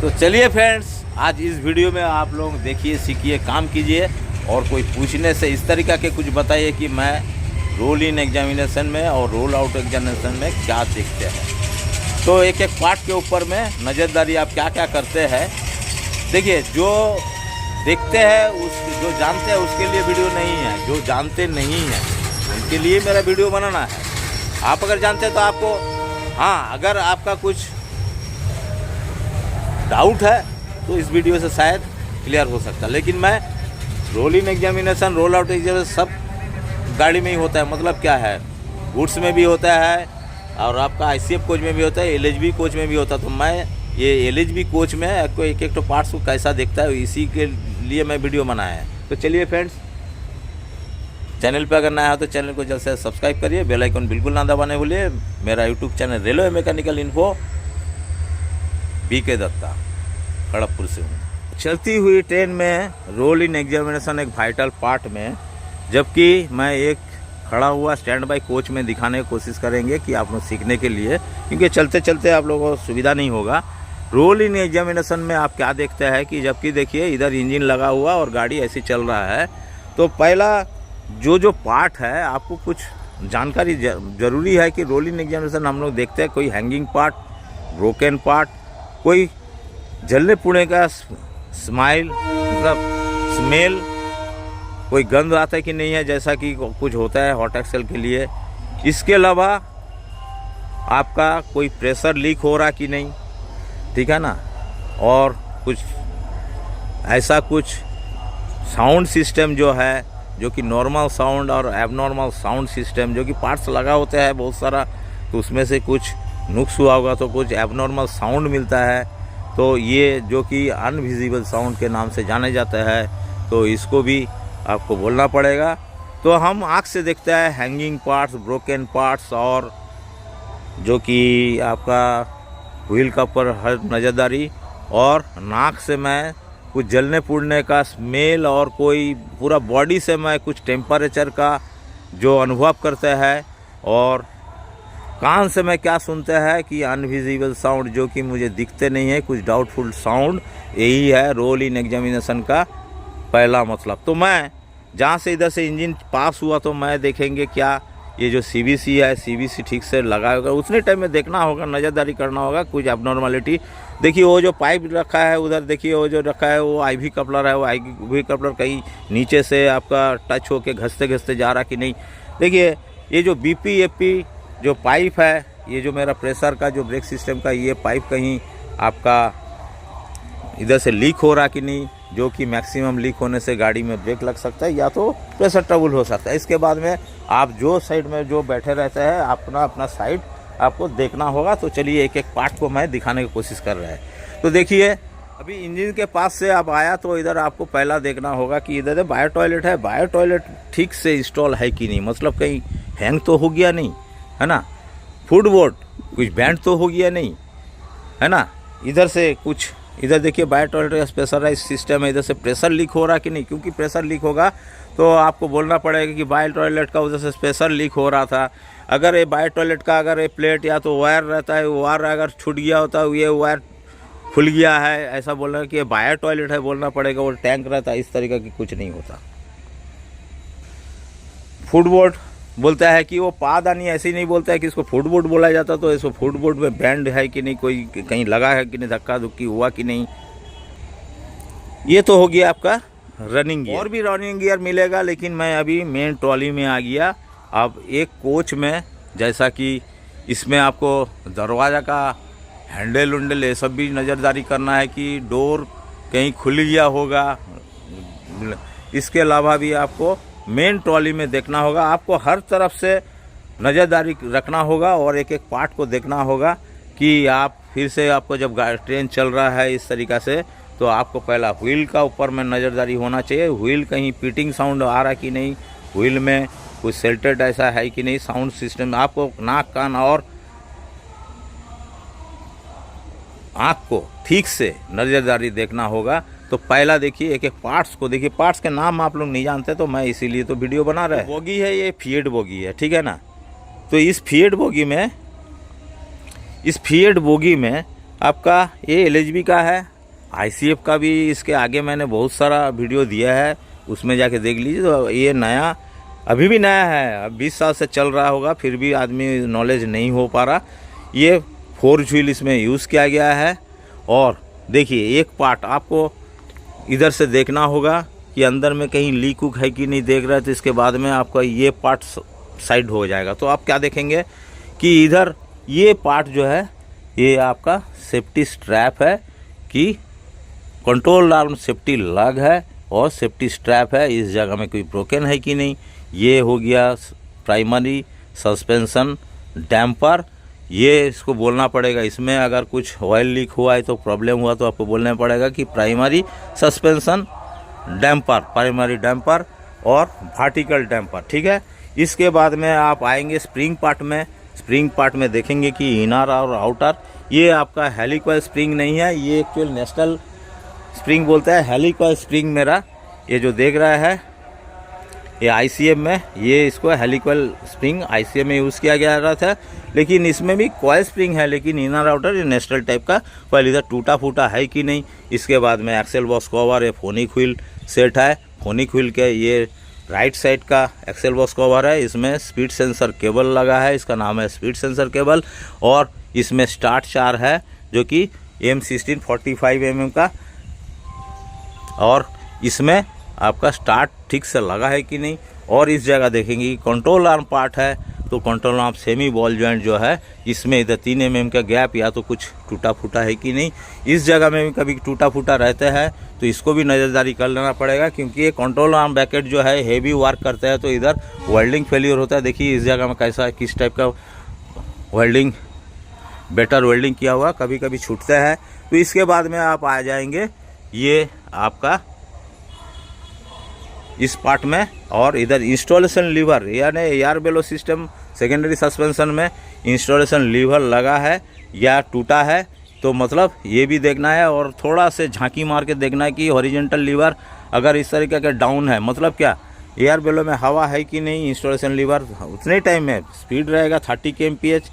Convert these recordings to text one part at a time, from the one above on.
तो चलिए फ्रेंड्स, आज इस वीडियो में आप लोग देखिए, सीखिए, काम कीजिए और कोई पूछने से इस तरीक़ा के कुछ बताइए कि मैं रोल इन एग्जामिनेशन में और रोल आउट एग्जामिनेशन में क्या देखते हैं। तो एक एक पार्ट के ऊपर में नज़रदारी आप क्या क्या करते हैं। देखिए, जो देखते हैं उस जो जानते हैं उसके लिए वीडियो नहीं है, जो जानते नहीं हैं उनके लिए मेरा वीडियो बनाना है। आप अगर जानते हैं तो आपको, हाँ, अगर आपका कुछ डाउट है तो इस वीडियो से शायद क्लियर हो सकता है। लेकिन मैं roll in examination, roll out examination सब गाड़ी में ही होता है। मतलब क्या है, गुड्स में भी होता है और आपका आईसीएफ कोच में भी होता है, एलएचबी कोच में भी होता है। तो मैं ये एलएचबी कोच में आपको एक एक तो पार्ट्स को कैसा दिखता है, इसी के लिए मैं वीडियो बनाया है। तो चलिए फ्रेंड्स, चैनल पे अगर नया हो तो चैनल को जल्द से सब्सक्राइब करिए, बेल आइकन बिल्कुल ना दबाने भूलिए। मेरा YouTube channel railway mechanical info BK Datta, Kharagpur से हूँ। चलती हुई ट्रेन में रोल इन एग्जामिनेशन एक वाइटल पार्ट में, जबकि मैं एक खड़ा हुआ स्टैंड बाय कोच में दिखाने की कोशिश करेंगे कि आप लोग सीखने के लिए, क्योंकि चलते चलते आप लोगों को सुविधा नहीं होगा। रोल इन एग्जामिनेशन में आप क्या देखते हैं कि जबकि देखिए इधर इंजन लगा हुआ और गाड़ी ऐसी चल रहा है, तो पहला जो पार्ट है आपको कुछ जानकारी ज़रूरी है कि रोल इन एग्जामिनेशन हम लोग देखते हैं कोई हैंगिंग पार्ट, ब्रोकन पार्ट, कोई जलने पुड़ने का स्माइल, मतलब स्मेल, कोई गंध आता है कि नहीं है, जैसा कि कुछ होता है हॉट एक्सेल के लिए। इसके अलावा आपका कोई प्रेशर लीक हो रहा कि नहीं, ठीक है ना, और कुछ ऐसा कुछ साउंड सिस्टम जो है, जो कि नॉर्मल साउंड और एबनॉर्मल साउंड सिस्टम, जो कि पार्ट्स लगा होता है बहुत सारा, तो उसमें से कुछ नुक्स हुआ होगा तो कुछ एबनॉर्मल साउंड मिलता है। तो ये जो कि अनविजिबल साउंड के नाम से जाने जाता है, तो इसको भी आपको बोलना पड़ेगा। तो हम आँख से देखते हैं हैंगिंग पार्ट्स, ब्रोकन पार्ट्स, और जो कि आपका व्हील का ऊपर हर नज़रदारी, और नाक से मैं कुछ जलने पुड़ने का स्मेल, और कोई पूरा बॉडी से मैं कुछ टेम्परेचर का जो अनुभव करते हैं, और कान से मैं क्या सुनते हैं कि अनविजिबल साउंड, जो कि मुझे दिखते नहीं है, कुछ डाउटफुल साउंड। यही है रोल इन एग्जामिनेशन का पहला मतलब। तो मैं जहाँ से इधर से इंजन पास हुआ तो मैं देखेंगे क्या ये जो सीबीसी है, सीबीसी ठीक से लगा होगा, उतने टाइम में देखना होगा, नज़रदारी करना होगा कुछ एबनॉर्मलिटी। देखिए वो जो पाइप रखा है उधर, देखिए वो जो रखा है वो आईवी कपलर है, वो आईवी कपलर कहीं नीचे से आपका टच होके घसते घसते जा रहा कि नहीं। देखिए ये जो बीपीएफपी जो पाइप है, ये जो मेरा प्रेशर का जो ब्रेक सिस्टम का ये पाइप कहीं आपका इधर से लीक हो रहा कि नहीं, जो कि मैक्सिमम लीक होने से गाड़ी में ब्रेक लग सकता है या तो प्रेशर ट्रबल हो सकता है। इसके बाद में आप जो साइड में जो बैठे रहते हैं अपना अपना साइड आपको देखना होगा। तो चलिए एक एक पार्ट को मैं दिखाने की कोशिश कर रहा है। तो देखिए अभी इंजन के पास से आप आया तो इधर आपको पहला देखना होगा कि इधर बायो टॉयलेट है, बायो टॉयलेट ठीक से इंस्टॉल है कि नहीं, मतलब कहीं हैंग तो हो गया नहीं है ना, फूड बोर्ड कुछ बैंड तो हो गया नहीं है ना। इधर से कुछ, इधर देखिए बायो टॉयलेट प्रेशराइज सिस्टम है, इधर से प्रेशर लीक हो रहा कि नहीं, क्योंकि प्रेशर लीक होगा तो आपको बोलना पड़ेगा कि बायो टॉयलेट का उधर से प्रेशर लीक हो रहा था। अगर ये बायो टॉयलेट का अगर ये प्लेट या तो वायर रहता है, वो वायर अगर छूट गया होता है, ये वायर खुल गया है, ऐसा बोलना कि ये बायो टॉयलेट है बोलना पड़ेगा। वो टैंक रहता है, इस तरीके की कुछ नहीं होता। फूड बोर्ड बोलता है कि वो पादानी, ऐसे ही नहीं बोलता है कि इसको फूड बोर्ड बोला जाता, तो इसको फूड बोर्ड में बैंड है कि नहीं, कोई कहीं लगा है कि नहीं, धक्का धुक्की हुआ कि नहीं। ये तो हो गया आपका रनिंग गियर। और भी रनिंग गियर मिलेगा, लेकिन मैं अभी मेन ट्रॉली में आ गया। अब एक कोच में, जैसा कि इसमें आपको दरवाज़ा का हैंडल उंडल ये सब भी नज़रदारी करना है कि डोर कहीं खुल गया होगा। इसके अलावा भी आपको मेन ट्रॉली में देखना होगा, आपको हर तरफ से नज़रदारी रखना होगा और एक एक पार्ट को देखना होगा कि आप फिर से आपको जब ट्रेन चल रहा है इस तरीक़ा से, तो आपको पहला व्हील का ऊपर में नज़रदारी होना चाहिए। व्हील कहीं पीटिंग साउंड आ रहा कि नहीं, व्हील में कुछ सेल्टेड ऐसा है कि नहीं, साउंड सिस्टम। आपको नाक, कान और आँख को ठीक से नज़रदारी देखना होगा। तो पहला देखिए एक एक पार्ट्स को देखिए, पार्ट्स के नाम आप लोग नहीं जानते तो मैं इसीलिए तो वीडियो बना रहा है। बोगी है, ये फीएड बोगी है, ठीक है ना। तो इस फीएड बोगी में आपका ये LHB का है। ICF का भी इसके आगे मैंने बहुत सारा वीडियो दिया है, उसमें जाके देख लीजिए। तो ये नया, अभी भी नया है, अब 20 साल से चल रहा होगा, फिर भी आदमी नॉलेज नहीं हो पा रहा। ये 4 व्हील इसमें यूज़ किया गया है। और देखिए, एक पार्ट आपको इधर से देखना होगा कि अंदर में कहीं लीक उक है कि नहीं देख रहे, तो इसके बाद में आपका ये पार्ट साइड हो जाएगा। तो आप क्या देखेंगे कि इधर ये पार्ट जो है, ये आपका सेफ्टी स्ट्रैप है कि कंट्रोल आर्म सेफ्टी लग है और सेफ्टी स्ट्रैप है, इस जगह में कोई ब्रोकन है कि नहीं। ये हो गया प्राइमरी सस्पेंशन डैम्पर। ये इसको बोलना पड़ेगा, इसमें अगर कुछ ऑयल लीक हुआ है तो प्रॉब्लम हुआ तो आपको बोलना पड़ेगा कि primary suspension damper, primary damper और वर्टिकल डैम्पर, ठीक है। इसके बाद में आप आएंगे स्प्रिंग पार्ट में। स्प्रिंग पार्ट में देखेंगे कि इनर और आउटर, ये आपका हेलिकॉइल स्प्रिंग नहीं है, ये एक्चुअल नेशनल स्प्रिंग बोलता है। हेलिकॉइल स्प्रिंग मेरा ये जो देख रहा है, ये ICF में, ये इसको हेलिकॉइल स्प्रिंग ICF में यूज़ किया गया रहा था। लेकिन इसमें भी कॉइल स्प्रिंग है, लेकिन इनर आउटर ये नेशनल टाइप का कॉइल। इधर टूटा फूटा है कि नहीं। इसके बाद में एक्सेल बॉक्स कवर, ये फोनिक व्हील सेट है। फोनिक व्हील के ये राइट साइड का एक्सेल बॉक्स कवर है। इसमें स्पीड सेंसर केबल लगा है, इसका नाम है स्पीड सेंसर केबल। और इसमें स्टार्ट 4 है जो कि M16 45 mm का। और इसमें आपका स्टार्ट ठीक से लगा है कि नहीं। और इस जगह देखेंगे कि कंट्रोल आर्म पार्ट है, तो control arm semi ball joint जो है, इसमें इधर 3 mm का गैप या तो कुछ टूटा फूटा है कि नहीं। इस जगह में भी कभी टूटा फूटा रहता है तो इसको भी नज़रदारी कर लेना पड़ेगा, क्योंकि ये कंट्रोल आर्म ब्रैकेट जो है हेवी वर्क करता है तो इधर वेल्डिंग फेलियर होता है। देखिए इस जगह में कैसा, किस टाइप का वेल्डिंग, बेटर वेल्डिंग किया हुआ, कभी कभी छूटता है। तो इसके बाद में आप आ जाएंगे ये आपका इस पार्ट में। और इधर इंस्टॉलेशन लीवर, यानी एयर बेलो सिस्टम सेकेंडरी सस्पेंशन में इंस्टॉलेशन लीवर लगा है या टूटा है, तो मतलब ये भी देखना है। और थोड़ा से झांकी मार के देखना है कि हॉरिजॉन्टल लीवर अगर इस तरीके का डाउन है, मतलब क्या एयर बेलो में हवा है कि नहीं। इंस्टॉलेशन लीवर उतने टाइम में स्पीड रहेगा 30 kmph,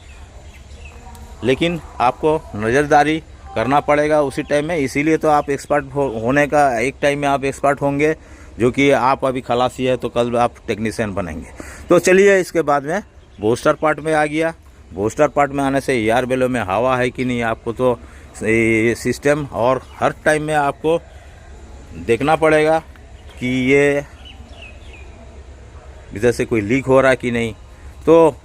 लेकिन आपको नज़रदारी करना पड़ेगा उसी टाइम में। इसीलिए तो आप एक्सपर्ट होने का, एक टाइम में आप एक्सपर्ट होंगे, जो कि आप अभी खलासी है तो कल आप टेक्नीशियन बनेंगे। तो चलिए, इसके बाद में बूस्टर पार्ट में आ गया। बूस्टर पार्ट में आने से एयर बेलो में हवा है कि नहीं आपको तो ये सिस्टम, और हर टाइम में आपको देखना पड़ेगा कि ये इधर से कोई लीक हो रहा है कि नहीं। तो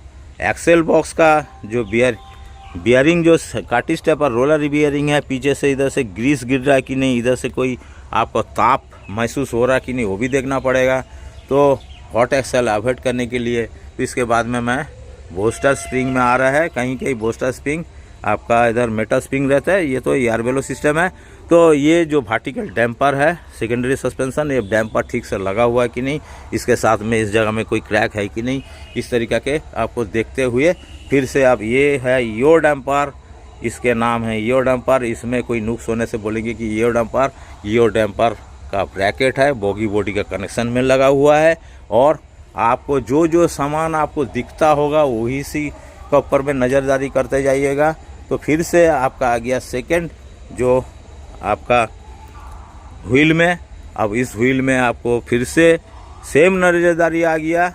एक्सेल बॉक्स का जो बियरिंग जो काटी स्टेपर रोलर बियरिंग है, पीछे से इधर से ग्रीस गिर रहा है कि नहीं, इधर से कोई आपको ताप महसूस हो रहा है कि नहीं, वो भी देखना पड़ेगा। तो हॉट एक्सेल अवॉइड करने के लिए, तो इसके बाद में मैं बूस्टर स्प्रिंग में आ रहा है। कहीं कहीं बूस्टर स्प्रिंग आपका इधर मेटल स्प्रिंग रहता है, ये तो एयर बेलो सिस्टम है। तो ये जो वर्टिकल डैम्पर है सेकेंडरी सस्पेंशन, ये डैम्पर ठीक से लगा हुआ है कि नहीं, इसके साथ में इस जगह में कोई क्रैक है कि नहीं, इस तरीक़ा के आपको देखते हुए फिर से आप, ये है यो डैम्पर, इसके नाम है यो डैम्पर। इसमें कोई नुक्स होने से बोलेंगे कि यो डैम्पर का ब्रैकेट है, बोगी बॉडी का कनेक्शन में लगा हुआ है। और आपको जो जो सामान आपको दिखता होगा वही सी का ऊपर में नज़रदारी करते जाइएगा। तो फिर से आपका आ गया सेकंड जो आपका व्हील में। अब इस व्हील में आपको फिर से सेम नज़रदारी आ गया,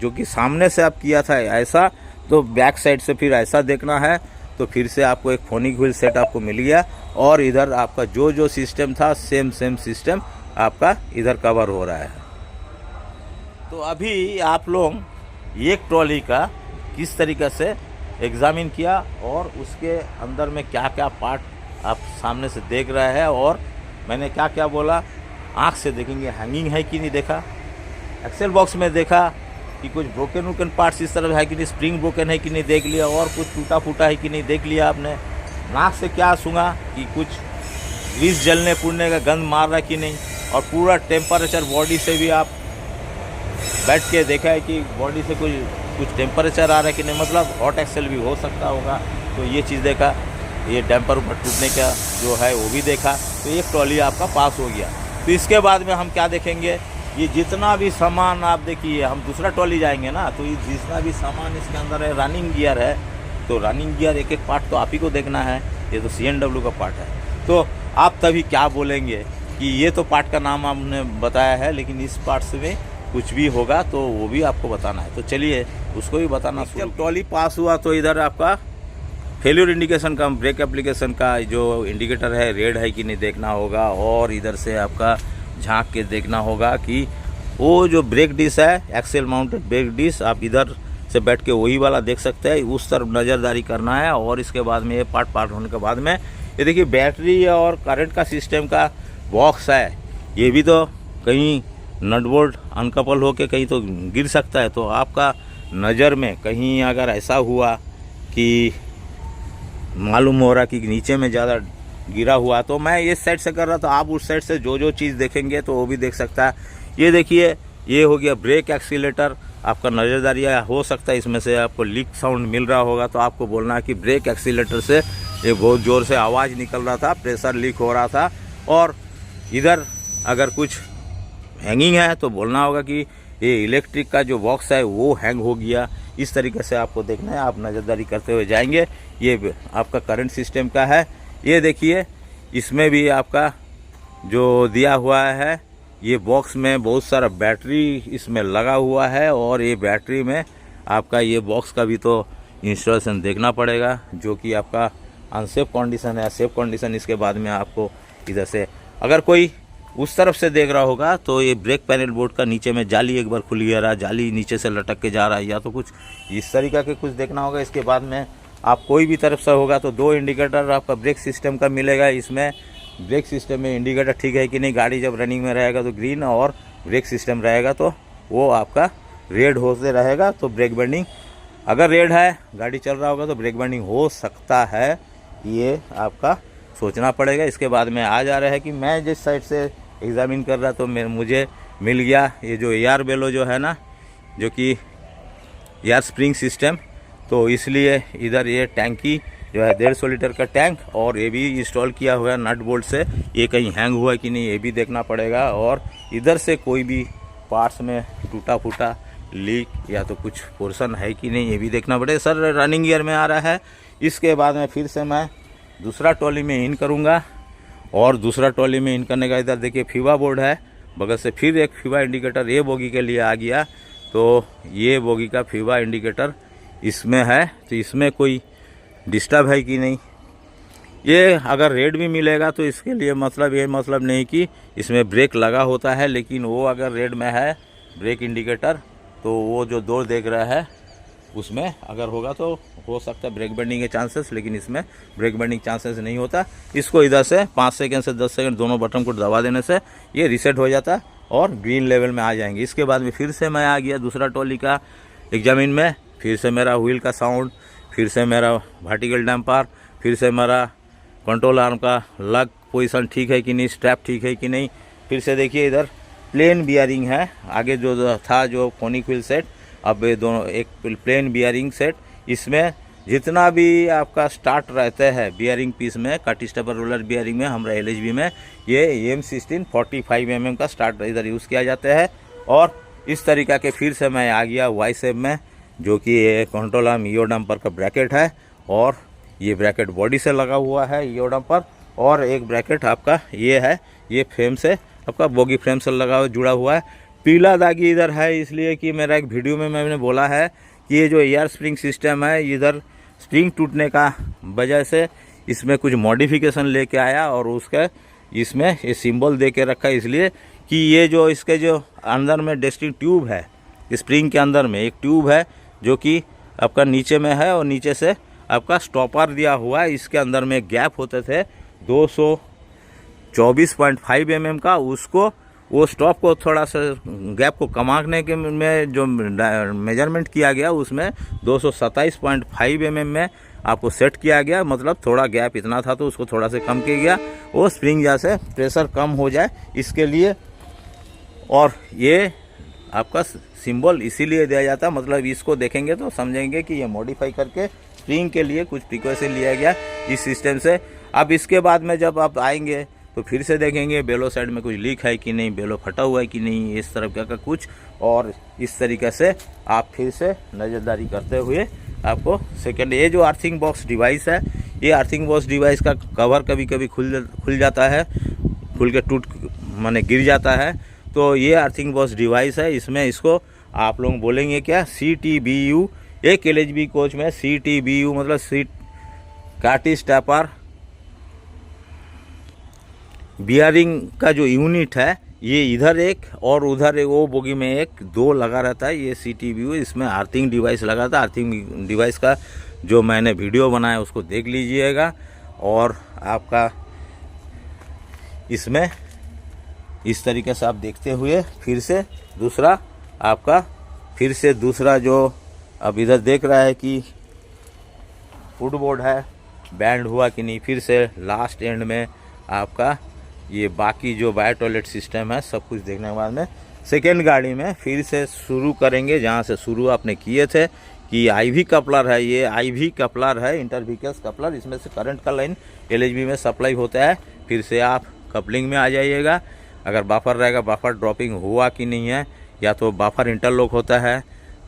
जो कि सामने से आप किया था ऐसा, तो बैक साइड से फिर ऐसा देखना है। तो फिर से आपको एक फोनिक व्हील सेट आपको मिल गया, और इधर आपका जो जो सिस्टम था सेम सिस्टम आपका इधर कवर हो रहा है। तो अभी आप लोग एक ट्रॉली का किस तरीके से एग्जामिन किया, और उसके अंदर में क्या क्या पार्ट आप सामने से देख रहे हैं, और मैंने क्या क्या बोला, आँख से देखेंगे हैंगिंग है कि नहीं देखा, एक्सेल बॉक्स में देखा कि कुछ ब्रोकन पार्ट्स इस तरह है कि नहीं, स्प्रिंग ब्रोकन है कि नहीं देख लिया, और कुछ टूटा फूटा है कि नहीं देख लिया आपने। नाक से क्या सूंघा कि कुछ ग्रीस जलने पुड़ने का गंध मार रहा है कि नहीं, और पूरा टेम्परेचर बॉडी से भी आप बैठ के देखा है कि बॉडी से कुछ टेम्परेचर आ रहा है कि नहीं, मतलब हॉट एक्सेल भी हो सकता होगा। तो ये चीज़ देखा, ये डैम्पर ऊपर टूटने का जो है वो भी देखा। तो एक ट्रॉली आपका पास हो गया। तो इसके बाद में हम क्या देखेंगे, ये जितना भी सामान आप देखिए, हम दूसरा ट्रॉली जाएंगे ना, तो ये जितना भी सामान इसके अंदर है, रनिंग गियर है, तो रनिंग गियर एक एक पार्ट तो आप ही को देखना है। ये तो CNW का पार्ट है। तो आप तभी क्या बोलेंगे कि ये तो पार्ट का नाम आपने बताया है, लेकिन इस पार्ट से में कुछ भी होगा तो वो भी आपको बताना है। तो चलिए उसको भी बताना। जब ट्रॉली पास हुआ तो इधर आपका फेल्यूर इंडिकेशन का, ब्रेक एप्लीकेशन का जो इंडिकेटर है रेड है कि नहीं देखना होगा, और इधर से आपका झांक के देखना होगा कि वो जो ब्रेक डिश है, एक्सेल माउंटेड ब्रेक डिश, आप इधर से बैठ के वही वाला देख सकते हैं, उस तरफ नज़रदारी करना है। और इसके बाद में ये पार्ट होने के बाद में ये देखिए बैटरी और करंट का सिस्टम का बॉक्स है, ये भी तो कहीं नट बोल्ट अनकपल होके कहीं तो गिर सकता है। तो आपका नज़र में कहीं अगर ऐसा हुआ कि मालूम हो रहा कि नीचे में ज़्यादा गिरा हुआ, तो मैं इस साइड से कर रहा था, आप उस साइड से जो चीज़ देखेंगे तो वो भी देख सकता है। ये देखिए ये हो गया ब्रेक एक्सीलेटर, आपका नज़रदारी हो सकता है इसमें से आपको लीक साउंड मिल रहा होगा, तो आपको बोलना है कि ब्रेक एक्सीलेटर से ये बहुत ज़ोर से आवाज़ निकल रहा था, प्रेशर लीक हो रहा था। और इधर अगर कुछ हैंगिंग है तो बोलना होगा कि ये इलेक्ट्रिक का जो बॉक्स है वो हैंग हो गया। इस तरीके से आपको देखना है, आप नज़रदारी करते हुए जाएंगे। ये आपका करंट सिस्टम का है। ये देखिए इसमें भी आपका जो दिया हुआ है, ये बॉक्स में बहुत सारा बैटरी इसमें लगा हुआ है, और ये बैटरी में आपका ये बॉक्स का भी तो इंस्टॉलेशन देखना पड़ेगा, जो कि आपका अनसेफ कंडीशन है। सेफ कंडीशन इसके बाद में आपको इधर से अगर कोई उस तरफ से देख रहा होगा तो ये ब्रेक पैनल बोर्ड का नीचे में जाली एक बार खुल गया रहा, जाली नीचे से लटक के जा रहा है, या तो कुछ इस तरीका के कुछ देखना होगा। इसके बाद में आप कोई भी तरफ से होगा तो 2 इंडिकेटर आपका ब्रेक सिस्टम का मिलेगा। इसमें ब्रेक सिस्टम में इंडिकेटर ठीक है कि नहीं, गाड़ी जब रनिंग में रहेगा तो ग्रीन, और ब्रेक सिस्टम रहेगा तो वो आपका रेड होते रहेगा। तो ब्रेक बर्निंग अगर रेड है, गाड़ी चल रहा होगा तो ब्रेक बर्निंग हो सकता है, ये आपका सोचना पड़ेगा। इसके बाद में आ जा रहा है कि मैं जिस साइड से एग्जामिन कर रहा तो मुझे मिल गया ये जो एयर बेलो जो है ना, जो कि एयर स्प्रिंग सिस्टम, तो इसलिए इधर ये टैंकी जो है 150 लीटर का टैंक, और ये भी इंस्टॉल किया हुआ है नट बोल्ट से। ये कहीं हैंग हुआ है कि नहीं ये भी देखना पड़ेगा, और इधर से कोई भी पार्ट्स में टूटा फूटा लीक या तो कुछ पोर्शन है कि नहीं ये भी देखना पड़ेगा। सर रनिंग गियर में आ रहा है। इसके बाद में फिर से मैं दूसरा ट्रॉली में इन करूँगा, और दूसरा ट्रॉली में इन करने का इधर देखिए फीवा बोर्ड है, बगल से फिर एक फीवा इंडिकेटर ये बोगी के लिए आ गया। तो ये बोगी का फीवा इंडिकेटर इसमें है, तो इसमें कोई डिस्टर्ब है कि नहीं। ये अगर रेड भी मिलेगा तो इसके लिए मतलब ये मतलब नहीं कि इसमें ब्रेक लगा होता है, लेकिन वो अगर रेड में है ब्रेक इंडिकेटर तो वो जो 2 देख रहा है उसमें अगर होगा तो हो सकता है ब्रेक बर्निंग के चांसेस, लेकिन इसमें ब्रेक बर्निंग चांसेस नहीं होता। इसको इधर से 5 सेकंड से 10 सेकंड दोनों बटन को दबा देने से ये रीसेट हो जाता और ग्रीन लेवल में आ जाएंगे। इसके बाद में फिर से मैं आ गया दूसरा ट्रॉली का एग्जामिन में, फिर से मेरा व्हील का साउंड, फिर से मेरा वर्टिकल डैम्पर, फिर से मेरा कंट्रोल आर्म का लग पोजीशन ठीक है कि नहीं, स्ट्रैप ठीक है कि नहीं। फिर से देखिए इधर प्लेन बियरिंग है, आगे जो था जो कोनिक व्हील सेट, अब ये दोनों एक प्लेन बियरिंग सेट। इसमें जितना भी आपका स्टार्ट रहता है बियरिंग पीस में, कट स्टेपर रोलर बियरिंग में, हमारा LHB में ये M16 45 mm का स्टार्ट इधर यूज़ किया जाता है। और इस तरीका के फिर से मैं आ गया वाई शेप में, जो कि ये कंट्रोल आर्म ईओ डंपर का ब्रैकेट है, और ये ब्रैकेट बॉडी से लगा हुआ है ईओ डंपर, और एक ब्रैकेट आपका ये है, ये फ्रेम से आपका बोगी फ्रेम से लगा हुआ जुड़ा हुआ है। पीला दागी इधर है इसलिए कि मेरा एक वीडियो में मैंने बोला है कि ये जो एयर स्प्रिंग सिस्टम है, इधर स्प्रिंग टूटने का वजह से इसमें कुछ मॉडिफिकेशन लेके आया, और उसका इसमें ये सिंबल दे के रखा है, इसलिए कि ये जो इसके जो अंदर में डेस्टिंग ट्यूब है, स्प्रिंग के अंदर में एक ट्यूब है जो कि आपका नीचे में है, और नीचे से आपका स्टॉपर दिया हुआ है। इसके अंदर में गैप होते थे 224.5 mm का, उसको वो स्टॉप को थोड़ा सा गैप को कमाने के में जो मेजरमेंट किया गया उसमें 227.5 mm में आपको सेट किया गया, मतलब थोड़ा गैप इतना था तो उसको थोड़ा से कम किया गया, वो स्प्रिंग जैसे प्रेशर कम हो जाए इसके लिए। और ये आपका सिंबल इसीलिए दिया जाता है, मतलब इसको देखेंगे तो समझेंगे कि ये मॉडिफाई करके स्प्रिंग के लिए कुछ प्रिकॉशन लिया गया इस सिस्टम से। अब इसके बाद में जब आप आएंगे तो फिर से देखेंगे बेलो साइड में कुछ लीक है कि नहीं, बेलो फटा हुआ है कि नहीं, इस तरह का कुछ, और इस तरीके से आप फिर से नज़रदारी करते हुए आपको सेकंड ये जो अर्थिंग बॉक्स डिवाइस है ये अर्थिंग बॉक्स डिवाइस का कवर कभी कभी खुल जाता है, खुल के टूट माने गिर जाता है। तो ये अर्थिंग बॉक्स डिवाइस है, इसमें इसको आप लोग बोलेंगे क्या, CTBU। एक LHB कोच में CTBU मतलब सीट कार्टिज टैपर बियरिंग का जो यूनिट है, ये इधर एक और उधर एक, वो बोगी में एक, दो लगा रहता है। ये CTBU, इसमें अर्थिंग डिवाइस लगा था। अर्थिंग डिवाइस का जो मैंने वीडियो बनाया उसको देख लीजिएगा। और आपका इसमें इस तरीके से आप देखते हुए फिर से दूसरा जो अब इधर देख रहा है कि फुटबोर्ड है, बैंड हुआ कि नहीं। फिर से लास्ट एंड में आपका ये बाकी जो बायो टॉयलेट सिस्टम है सब कुछ देखने के बाद में सेकेंड गाड़ी में फिर से शुरू करेंगे जहाँ से शुरू आपने किए थे कि IV कपलर है। ये IV कपलर है, इंटरव्हीकल्स कपलर। इसमें से करंट का लाइन LHB में सप्लाई होता है। फिर से आप कपलिंग में आ जाइएगा। अगर बफर रहेगा, बफर ड्रॉपिंग हुआ कि नहीं है, या तो बफर इंटरलॉक होता है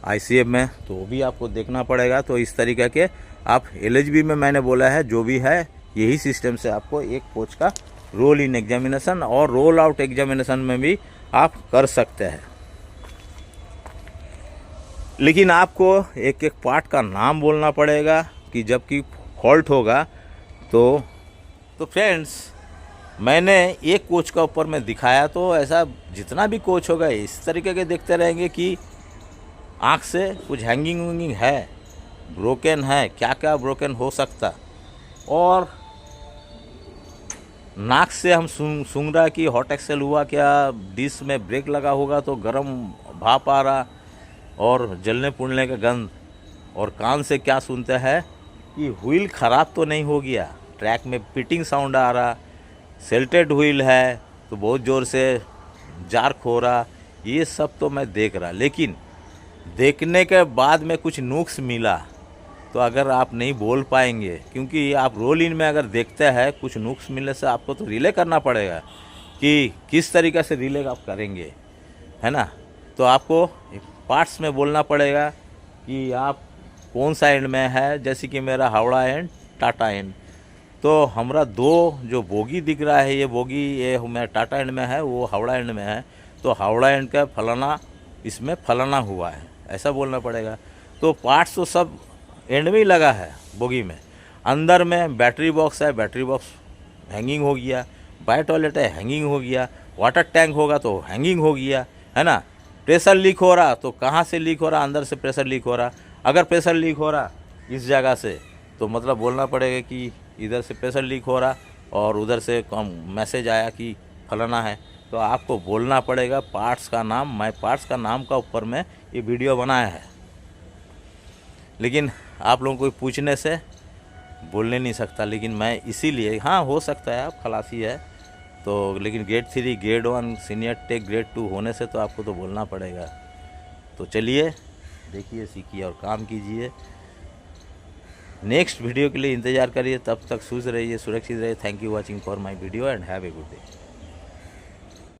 ICF में, तो वो भी आपको देखना पड़ेगा। तो इस तरीके के आप LHB में मैंने बोला है जो भी है, यही सिस्टम से आपको एक कोच का रोल इन एग्जामिनेशन और रोल आउट एग्जामिनेशन में भी आप कर सकते हैं। लेकिन आपको एक एक पार्ट का नाम बोलना पड़ेगा कि जबकि फॉल्ट होगा तो फ्रेंड्स, मैंने एक कोच का ऊपर में दिखाया, तो ऐसा जितना भी कोच होगा इस तरीके के देखते रहेंगे कि आँख से कुछ हैंगिंग वैंगिंग है, ब्रोकन है, क्या क्या ब्रोकन हो सकता। और नाक से हम सूंघ रहा कि हॉट एक्सेल हुआ क्या, डिस्क में ब्रेक लगा होगा तो गर्म भाप आ रहा और जलने पुड़ने का गंध। और कान से क्या सुनते हैं कि व्हील ख़राब तो नहीं हो गया, ट्रैक में पिटिंग साउंड आ रहा, सेल्टेड व्हील है तो बहुत ज़ोर से जार्क हो रहा। ये सब तो मैं देख रहा, लेकिन देखने के बाद में कुछ नुक्स मिला तो अगर आप नहीं बोल पाएंगे, क्योंकि आप रोल इन में अगर देखते हैं कुछ नुक्स मिलने से आपको तो रिले करना पड़ेगा कि किस तरीक़े से रिले आप करेंगे, है ना। तो आपको पार्ट्स में बोलना पड़ेगा कि आप कौन सा एंड में है। जैसे कि मेरा हावड़ा एंड, टाटा एंड, तो हमारा दो जो बोगी दिख रहा है, ये बोगी ये मैं टाटा एंड में है, वो हावड़ा एंड में है। तो हावड़ा एंड का फलाना इसमें फलाना हुआ है, ऐसा बोलना पड़ेगा। तो पार्ट्स तो सब एंड में ही लगा है बोगी में। अंदर में बैटरी बॉक्स है, बैटरी बॉक्स हैंगिंग हो गया। बायो टॉयलेट है, हैंगिंग हो गया। वाटर टैंक होगा तो हैंगिंग हो गया, है ना। प्रेशर लीक हो रहा तो कहाँ से लीक हो रहा, अंदर से प्रेशर लीक हो रहा। अगर प्रेशर लीक हो रहा इस जगह से तो मतलब बोलना पड़ेगा कि इधर से प्रेशर लीक हो रहा और उधर से मैसेज आया कि फलाना है। तो आपको बोलना पड़ेगा पार्ट्स का नाम। मैं पार्ट्स का नाम का ऊपर में ये वीडियो बनाया है, लेकिन आप लोगों को पूछने से बोलने नहीं सकता। लेकिन मैं इसीलिए, हाँ हो सकता है आप खलासी है तो, लेकिन grade 3, grade 1, senior tech grade 2 होने से तो आपको तो बोलना पड़ेगा। तो चलिए देखिए, सीखिए और काम कीजिए। नेक्स्ट वीडियो के लिए इंतज़ार करिए, तब तक खुश रहिए, सुरक्षित रहिए। Thank you watching for my video and have a good day.